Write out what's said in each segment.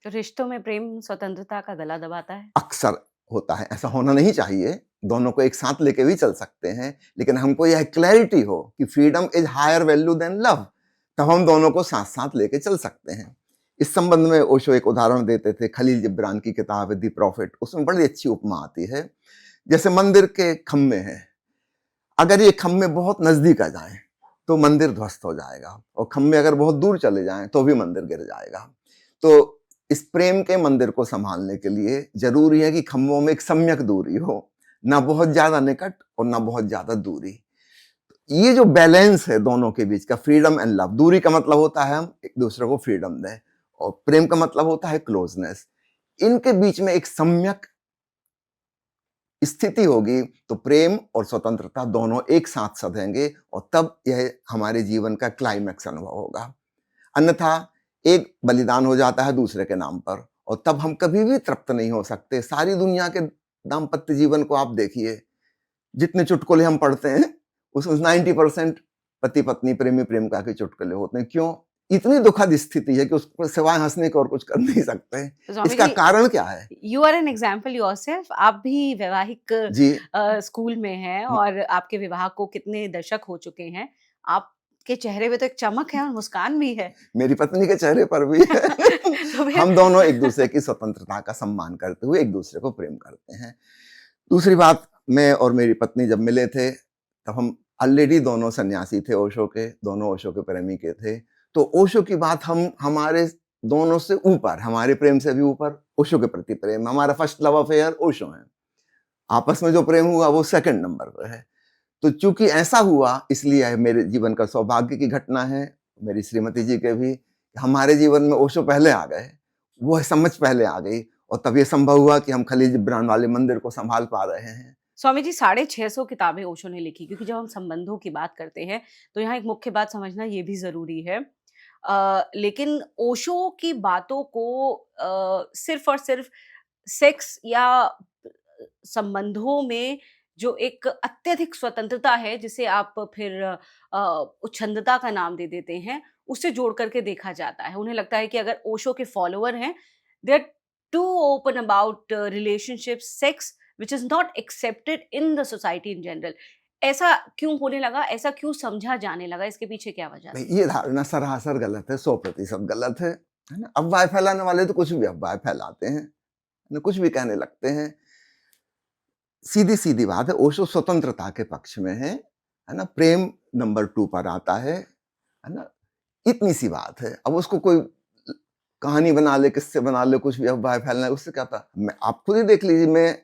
तो रिश्तों में प्रेम स्वतंत्रता का गला दबाता है? अक्सर होता है, ऐसा होना नहीं चाहिए, दोनों को एक साथ लेके भी चल सकते हैं, लेकिन हमको यह क्लैरिटी हो कि freedom is higher value than love, तब हम दोनों को साथ-साथ लेके चल सकते हैं। इस संबंध में ओशो एक उदाहरण देते थे, खलील जिब्रान की किताब है द प्रॉफिट, उसमें बड़ी अच्छी उपमा आती है। जैसे मंदिर के खम्भे हैं, अगर ये खम्भे बहुत नजदीक आ जाएं तो मंदिर ध्वस्त हो जाएगा, और खम्भे अगर बहुत दूर चले जाएं तो भी मंदिर गिर जाएगा। तो इस प्रेम के मंदिर को संभालने के लिए जरूरी है कि खम्भों में एक सम्यक दूरी हो, ना बहुत ज्यादा निकट और ना बहुत ज्यादा दूरी। ये जो बैलेंस है दोनों के बीच का, फ्रीडम एंड लव, दूरी का मतलब होता है हम एक दूसरे को फ्रीडम दें, और प्रेम का मतलब होता है क्लोजनेस। इनके बीच में एक सम्यक स्थिति होगी तो प्रेम और स्वतंत्रता दोनों एक साथ सधेंगे, और तब यह हमारे जीवन का क्लाइमैक्स अनुभव होगा। अन्यथा एक बलिदान हो जाता है दूसरे के नाम पर, और तब हम कभी भी तृप्त नहीं हो सकते। सारी दुनिया के दाम्पत्य जीवन को आप देखिए, जितने चुटकुले हम पढ़ते हैं उसमें 90% पति पत्नी प्रेमी प्रेमिका के चुटकुले होते हैं। क्यों? इतनी दुखद स्थिति है कि उस पर सिवाय हंसने को और कुछ कर नहीं सकते। तो स्वामी इसका जी, कारण क्या है? You are an example yourself. आप भी वैवाहिक जी। स्कूल में हैं और आपके विवाह को कितने दशक हो चुके हैं। आपके चेहरे पे तो एक चमक है और मुस्कान भी है। मेरी पत्नी के चेहरे पर भी है। तो फिर हम दोनों एक दूसरे की स्वतंत्रता का सम्मान करते हुए एक दूसरे को प्रेम करते हैं। दूसरी बात, मैं और मेरी पत्नी जब मिले थे तब हम ऑलरेडी दोनों सन्यासी थे, ओशो के, दोनों ओशो के प्रेमी के थे। तो ओशो की बात हम हमारे दोनों से ऊपर, हमारे प्रेम से भी ऊपर ओशो के प्रति प्रेम, हमारा फर्स्ट लव अफेयर ओशो है। आपस में जो प्रेम हुआ वो सेकंड नंबर पर है। तो चूंकि ऐसा हुआ, इसलिए मेरे जीवन का सौभाग्य की घटना है, मेरी श्रीमती जी के भी, हमारे जीवन में ओशो पहले आ गए, वो समझ पहले आ गई, और तब ये संभव हुआ कि हम खलील जिब्रान वाले मंदिर को संभाल पा रहे हैं। स्वामी जी, 650 किताबें ओशो ने लिखी, क्योंकि जब हम संबंधों की बात करते हैं तो यहाँ एक मुख्य बात समझना ये भी जरूरी है। लेकिन ओशो की बातों को सिर्फ और सिर्फ सेक्स या संबंधों में जो एक अत्यधिक स्वतंत्रता है, जिसे आप फिर उच्छृंखलता का नाम दे देते हैं, उससे जोड़ करके देखा जाता है। उन्हें लगता है कि अगर ओशो के फॉलोअर हैं, they are too open about relationship, sex which is not accepted in the society in general. ऐसा क्यों होने लगा? ऐसा क्यों समझा जाने लगा? इसके पीछे क्या वजह नहीं, थी? ये धारणा सरासर गलत है, 100% गलत है ना? अफवाह फैलाने वाले तो कुछ भी अफवाह फैलाते हैं ना, कुछ भी कहने लगते हैं। सीधी सीधी बात है, ओशो स्वतंत्रता के पक्ष में है ना? प्रेम नंबर 2 पर आता है ना? इतनी सी बात है। अब उसको कोई कहानी बना ले, किस्से बना ले, कुछ भी अफवाह फैलाना है, उससे क्या था? मैं, आप खुद ही देख लीजिए, मैं,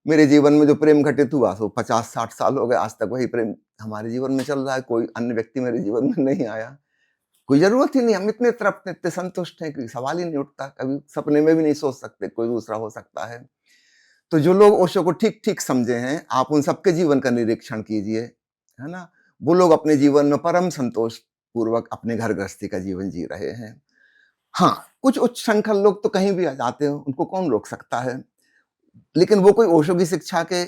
मेरे जीवन में जो प्रेम घटित हुआ सो 50-60 साल हो गए, आज तक वही प्रेम हमारे जीवन में चल रहा है, कोई अन्य व्यक्ति मेरे जीवन में नहीं आया। कोई जरूरत ही नहीं, हम इतने तृप्त, इतने संतुष्ट हैं कि सवाल ही नहीं उठता, कभी सपने में भी नहीं सोच सकते कोई दूसरा हो सकता है। तो जो लोग ओशो को ठीक ठीक समझे हैं, आप उन सबके जीवन का निरीक्षण कीजिए, है ना? वो लोग अपने जीवन में परम संतोष पूर्वक अपने घर गृहस्थी का जीवन जी रहे हैं। हाँ, कुछ उच्छृंखल लोग तो कहीं भी आ जाते हो, उनको कौन रोक सकता है? लेकिन वो कोई ओशो की शिक्षा के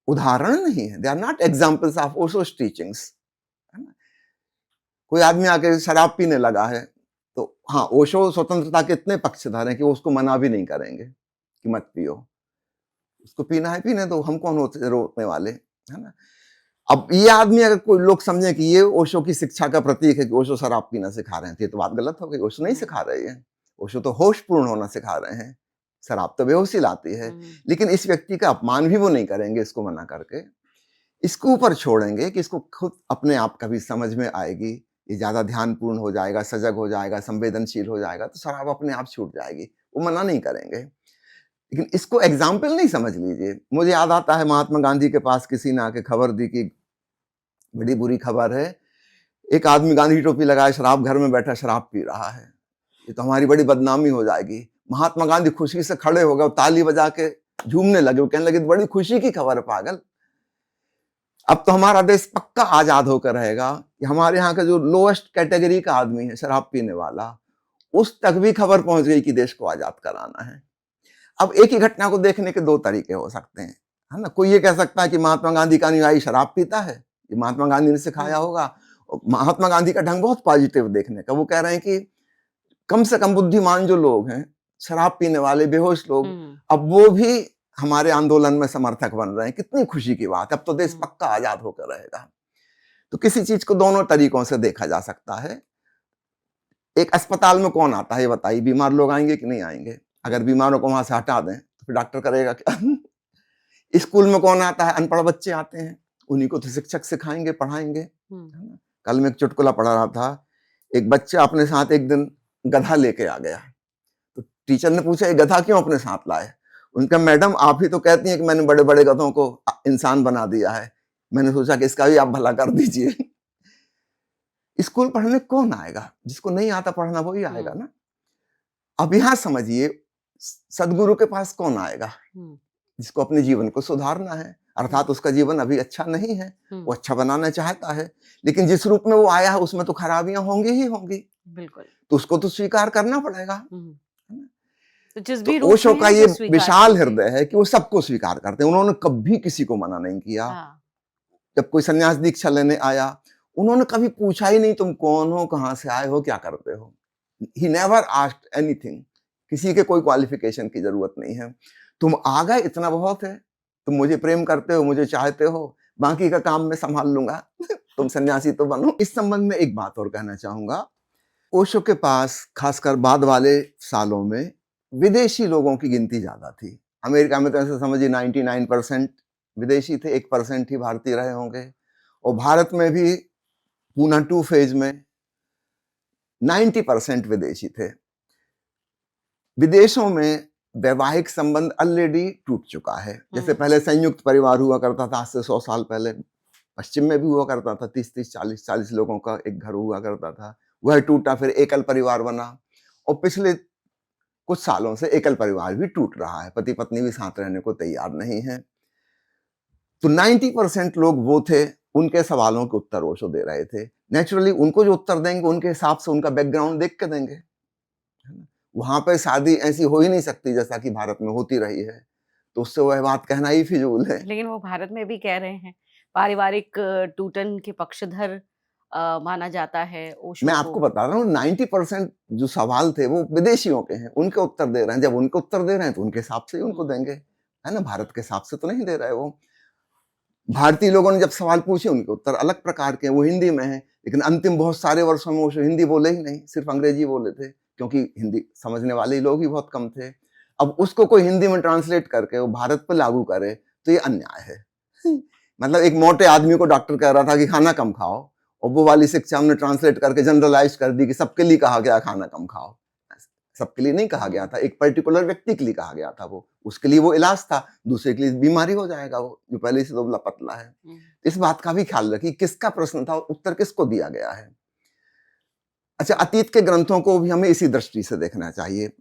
उदाहरण नहीं है, they are not examples of Osho's teachings, है ना? कोई आदमी आके शराब पीने लगा है, तो हाँ, ओशो स्वतंत्रता के इतने पक्षधर हैं कि वो उसको मना भी नहीं करेंगे कि मत पियो, उसको पीना है पीने दो, हम कौन होते रोकने वाले, है ना? अब ये आदमी, अगर कोई लोग समझे कि ये ओशो की शिक्षा का प्रतीक है कि ओशो शराब पीना सिखा रहे हैं, तो बात गलत हो गई। ओशो नहीं हुँ, सिखा रहे हैं, ओशो तो होशपूर्ण होना सिखा रहे हैं। शराब तो बेहोशी लाती है, हुँ। लेकिन इस व्यक्ति का अपमान भी वो नहीं करेंगे इसको मना करके, इसको ऊपर छोड़ेंगे कि इसको खुद अपने आप कभी समझ में आएगी, ये ज्यादा ध्यानपूर्ण हो जाएगा, सजग हो जाएगा, संवेदनशील हो जाएगा, तो शराब अपने आप छूट जाएगी, वो मना नहीं करेंगे। लेकिन इसको एग्जाम्पल नहीं समझ लीजिए। मुझे याद आता है, महात्मा गांधी के पास किसी ने आके खबर दी कि बड़ी बुरी खबर है, एक आदमी गांधी टोपी लगाए शराब घर में बैठा शराब पी रहा है, ये तो हमारी बड़ी बदनामी हो जाएगी। महात्मा गांधी खुशी से खड़े हो गए, ताली बजा के झूमने लगे, वो कहने लगे बड़ी खुशी की खबर है पागल, अब तो हमारा देश पक्का आजाद होकर रहेगा कि हमारे यहाँ का जो लोएस्ट कैटेगरी का आदमी है शराब पीने वाला, उस तक भी खबर पहुंच गई कि देश को आजाद कराना है। अब एक ही घटना को देखने के दो तरीके हो सकते हैं, है ना? कोई ये कह सकता है कि महात्मा गांधी का अनुयायी शराब पीता है, ये महात्मा गांधी ने सिखाया हुँ। होगा। और महात्मा गांधी का ढंग बहुत पॉजिटिव देखने का, वो कह रहे हैं कि कम से कम बुद्धिमान जो लोग हैं शराब पीने वाले बेहोश लोग, हम्म, अब वो भी हमारे आंदोलन में समर्थक बन रहे हैं। कितनी खुशी की बात है, अब तो देश हम्म, पक्का आजाद होकर रहेगा। तो किसी चीज को दोनों तरीकों से देखा जा सकता है। एक अस्पताल में कौन आता है ये बताइए, बीमार लोग आएंगे कि नहीं आएंगे? अगर बीमारों को वहां से हटा दें तो फिर डॉक्टर करेगा क्या? स्कूल में कौन आता है? अनपढ़ बच्चे आते हैं, उन्हीं को तो शिक्षक सिखाएंगे, पढ़ाएंगे, हम्म, है ना? कल मैं एक चुटकुला पढ़ा रहा था, एक बच्चा अपने साथ एक दिन गधा लेके आ गया, तो टीचर ने पूछा ये गधा क्यों अपने साथ लाए? उनका, मैडम आप ही तो कहती हैं कि मैंने बड़े बड़े गधों को इंसान बना दिया है, मैंने सोचा कि इसका भी आप भला कर दीजिए। स्कूल पढ़ने कौन आएगा? जिसको नहीं आता पढ़ना वही आएगा हम्म, ना। अब यहां समझिए, सदगुरु के पास कौन आएगा? हम्म, जिसको अपने जीवन को सुधारना है, अर्थात उसका जीवन अभी अच्छा नहीं है, वो हम्म, अच्छा बनाना चाहता है, लेकिन जिस रूप में वो आया है उसमें तो खराबियां होंगी ही होंगी, बिल्कुल। तो उसको तो स्वीकार करना पड़ेगा, हम्म, है ना? तो जिस तो भी रूप ओशो में का है ये उसे स्वीकार विशाल कीजिए। हृदय है कि वो सबको स्वीकार करते हैं। उन्होंने कभी किसी को मना नहीं किया। हाँ। जब कोई सन्यास दीक्षा लेने आया, उन्होंने कभी पूछा ही नहीं तुम कौन हो, कहां से आए हो, क्या करते हो। He never asked anything. किसी के कोई क्वालिफिकेशन की जरूरत नहीं है। तुम आ गए इतना बहुत है, तुम मुझे प्रेम करते हो, मुझे चाहते हो, बाकी का काम मैं संभाल लूंगा। तुम सन्यासी तो बनो। इस संबंध में एक बात और कहना चाहूंगा, ओशो के पास खासकर बाद वाले सालों में विदेशी लोगों की गिनती ज्यादा थी। अमेरिका में तो ऐसे समझिए 99% विदेशी थे, 1% ही भारतीय रहे होंगे। और भारत में भी पूना 2 फेज में 90% विदेशी थे। विदेशों में वैवाहिक संबंध ऑलरेडी टूट चुका है। जैसे पहले संयुक्त परिवार हुआ करता था, आज से 100 साल पहले पश्चिम में भी हुआ करता था, 30-30, 40-40 लोगों का एक घर हुआ करता था, वह टूटा, फिर एकल परिवार बना। और पिछले कुछ सालों से एकल परिवार भी टूट रहा है, पति पत्नी भी साथ रहने को तैयार नहीं है। तो 90% लोग वो थे, उनके सवालों के उत्तर ओशो दे रहे थे। नेचुरली उनको जो उत्तर देंगे उनके हिसाब से उनका बैकग्राउंड देख के देंगे, है ना? वहां पे शादी ऐसी हो ही नहीं सकती जैसा कि भारत में होती रही है, तो उससे वह बात कहना ही फिजूल है। लेकिन वो भारत में भी कह रहे हैं, पारिवारिक टूटन के पक्षधर माना जाता है ओशो मैं को। आपको बता रहा हूँ 90% जो सवाल थे वो विदेशियों के हैं, उनके उत्तर दे रहे हैं। जब उनके उत्तर दे रहे हैं तो उनके हिसाब से ही उनको हुँ, देंगे, है ना? भारत के हिसाब से तो नहीं दे रहे वो। भारतीय लोगों ने जब सवाल पूछे उनके उत्तर अलग प्रकार के हैं, वो हिंदी में है, लेकिन अंतिम बहुत सारे वर्षों में वो हिंदी बोले ही नहीं, सिर्फ अंग्रेजी बोले थे, क्योंकि हिंदी समझने वाले लोग ही बहुत कम थे। अब उसको कोई हिंदी में ट्रांसलेट करके वो भारत पर लागू करे तो ये अन्याय है। मतलब एक मोटे आदमी को डॉक्टर कह रहा था कि खाना कम खाओ, और वो वाली शिक्षा हमने ट्रांसलेट करके जनरलाइज कर दी कि सबके लिए कहा गया खाना कम खाओ। सबके लिए नहीं कहा गया हुँ, था, एक पर्टिकुलर व्यक्ति के लिए कहा गया था, वो उसके लिए वो इलाज था, दूसरे के लिए बीमारी हो जाएगा वो जो पहले से दुबला पतला है। हुँ, इस बात का भी ख्याल रखिए, किसका प्रश्न था, उत्तर किसको दिया गया है। अच्छा, अतीत के ग्रंथों को भी हमें इसी दृष्टि से देखना चाहिए।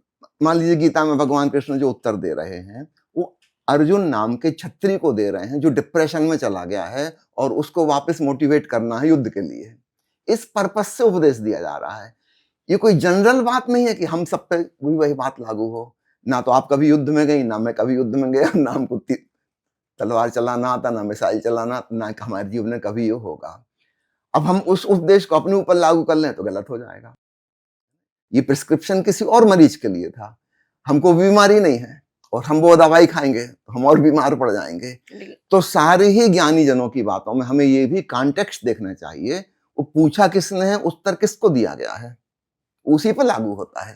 मान लीजिए गीता में भगवान कृष्ण जो उत्तर दे रहे हैं वो अर्जुन नाम के क्षत्रिय को दे रहे हैं जो डिप्रेशन में चला गया है, और उसको वापस मोटिवेट करना है युद्ध के लिए। इस पर्पस से उपदेश दिया जा रहा है। ये कोई जनरल बात नहीं है कि हम सब पे वही बात लागू हो। ना तो आप कभी युद्ध में गई, ना मैं कभी युद्ध में गया, ना हमको तलवार चलाना आता, ना मिसाइल चलाना, ना हमारे जीवन में कभी ये होगा। अब हम उस उपदेश को अपने ऊपर लागू कर लें तो गलत हो जाएगा। ये प्रिस्क्रिप्शन किसी और मरीज के लिए था, हमको बीमारी नहीं है और हम वो दवाई खाएंगे तो हम और बीमार पड़ जाएंगे। लेकिन तो सारे ही ज्ञानी जनों की बातों में हमें ये भी कॉन्टेक्स्ट देखना चाहिए, वो पूछा किसने है, उत्तर किसको दिया गया है, उसी पर लागू होता है।